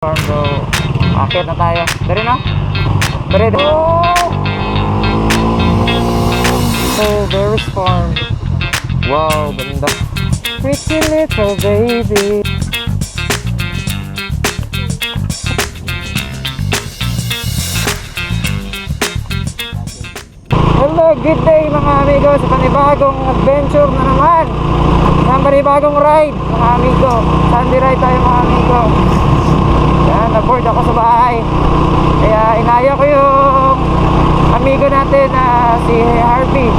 farm. So, akit na tayo. Dari na? Dari. Oh, Bear's Farm. Wow, ganda. Pretty little baby. Hello, good day mga amigo sa panibagong adventure na naman. Sa panibagong ride mga amigo. Sunday ride tayo mga amigo. Yan, na-board ako sa bahay. Kaya inaya ko yung amigo natin na si Harvey.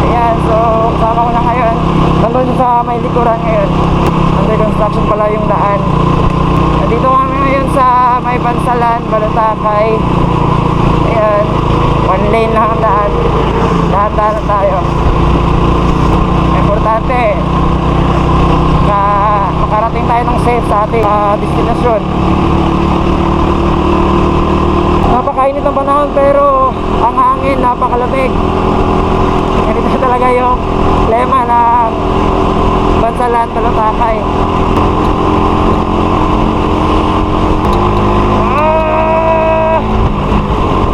Ayan, so kasama ko na ngayon. Nandun sa may likuran ngayon. Under construction pala yung daan. Nandito kami ngayon sa may Bansalan, Balutakay. Ayan, one lane lang ang daan. Dahan-dahan na tayo. Importante na makarating tayo ng safe sa ating destinasyon. Napakainit ng panahon pero ang hangin napakalamig. Ganito talaga yung lema ng Bansalan, Balutakay.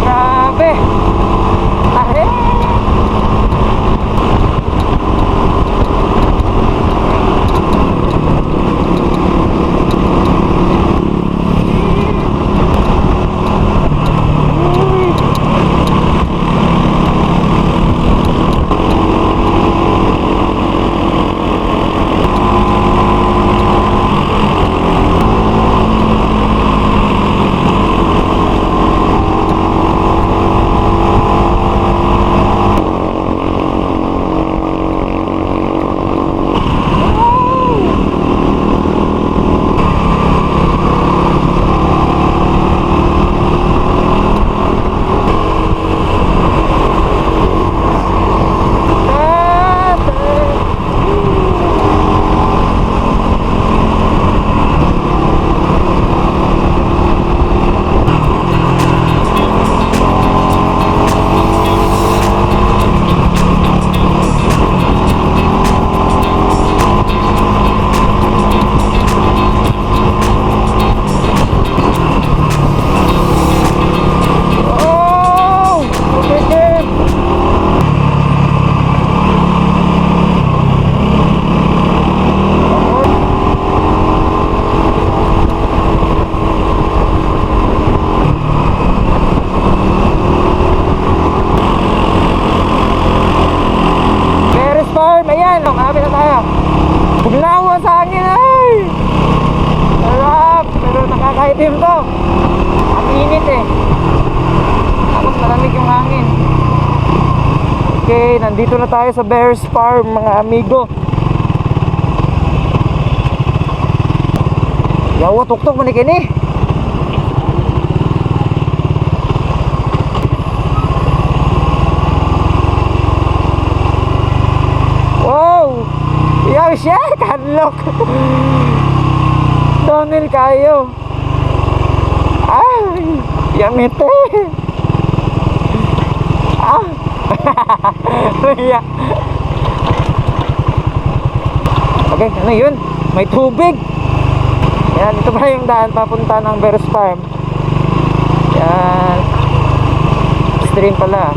Grabe! Tahe! Marami na tayo. Buglawa sa hangin ay! Sarap! Pero nakakaitim to. Ang init eh. Tapos malamig yung hangin. Okay, nandito na tayo sa Bear's Farm mga amigo. Yawa tuktok manikin eh. Yaw siya, kanlok. Donel kayo. Ay, yamite. Yeah. Okay, ano yun? May tubig. Yan, ito ba yung daan papunta ng Bear's Farm? Yan. Stream pala.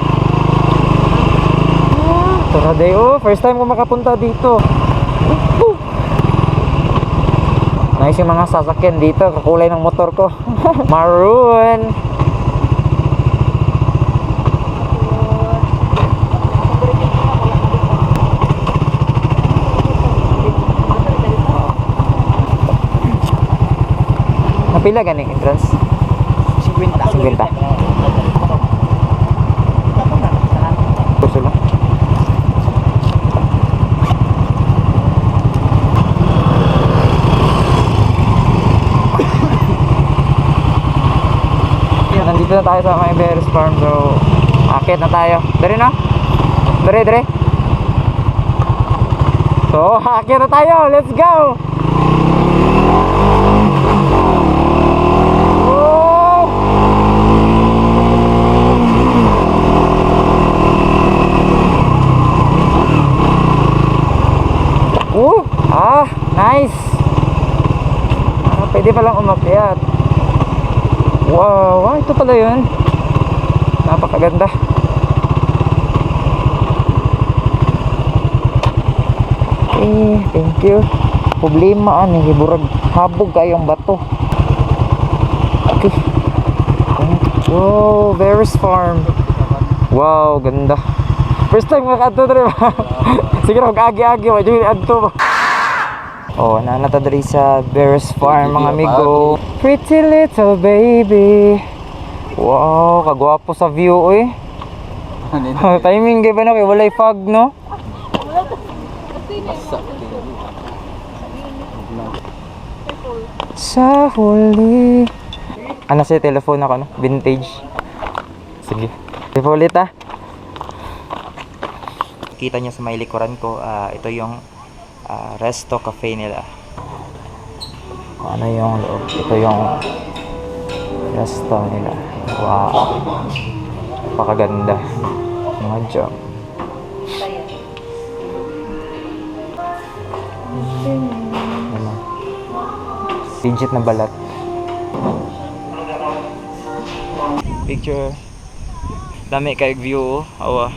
Toraday, oh, first time ko makapunta dito. Nice yung mga sasakyan dito. Kakulay ng motor ko. Maroon. Napila ganing entrance? 50. 50. Puso lang. Nandito na tayo sa may Bear's Farm. So, akit na tayo. Dari na? Dari. So, akit na tayo. Let's go! Nice! Pwede palang umakyat. Wow, ito pala yun. Napakaganda. Thank you. Problema ani hiburag habog kayong bato. Okay. Wow, Bear's Farm. Wow, ganda. First time makadto dre ba? Siguro mag-agi-agi wa jud adto ba. Oh, nanata diri sa Bear's Farm mga amigo. Pretty little baby. Wow, kagwapo sa view oy. Timing gay ba na kay walay fog no? Sa huli. Ano sa telephone ako no? Vintage. Sige. Ulit ah. Kita niyo sa may likuran ko, ito yung resto cafe nila. Ano yung loob? Ito yung resto nila. Wow. Napakaganda. Mga jam. Legit na balat. Picture. Dami kay view. Awa.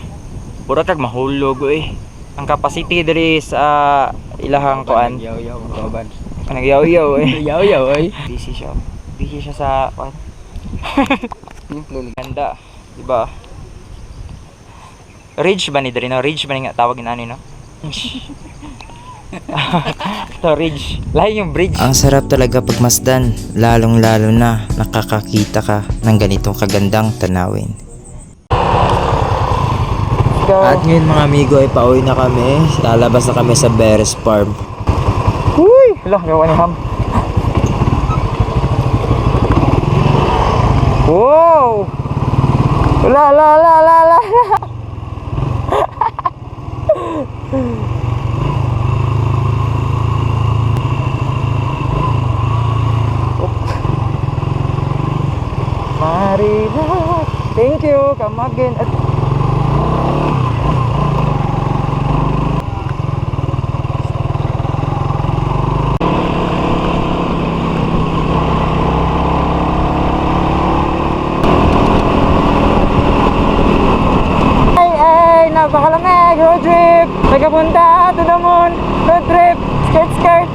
Pura kag mahulog eh. Ang capacity diri sa ilahang kuan. Yaw-yaw kaban. Kanang yaw-yaw eh. Yaw-yaw ay. Busy siya. Busy siya sa kuan. Ganda, di ba? Ridge ba ni diri no? Ridge ba ni nga tawag ni ani no? To ridge. Lahi yung bridge. Ang sarap talaga pagmasdan, lalong-lalo na nakakakita ka ng ganitong kagandang tanawin. At ngayon mga amigo ay pauwi na kami. Lalabas na kami sa Bear's Farm. Uy! Hala, gawa ni Ham. Wow! La la la la la. Marina. Thank you. Come again. Napakalamig, road trip, nagkapunta to the moon, road trip, skirt.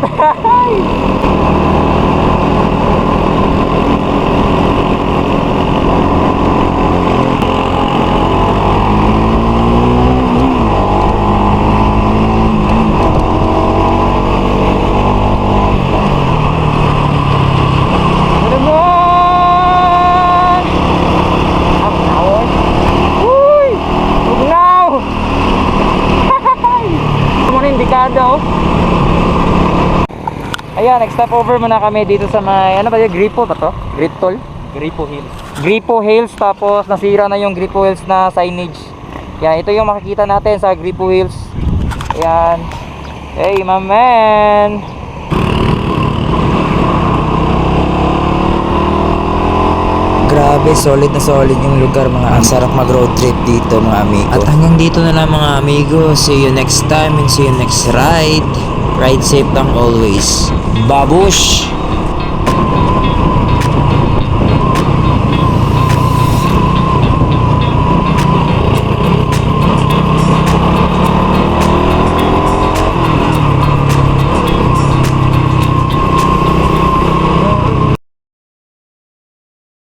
Ayan, nag-stop over muna kami dito sa may, ano ba yung Gripo ba to? Gritol? Gripo Hills. Gripo Hills, tapos nasira na yung Gripo Hills na signage. Yan, ito yung makikita natin sa Gripo Hills. Ayan. Hey, my man! Grabe, solid na solid yung lugar mga. Ang sarap mag road trip dito mga amigo. At hanggang dito na lang mga amigo. See you next time and see you next ride. Ride safe lang always. Babush!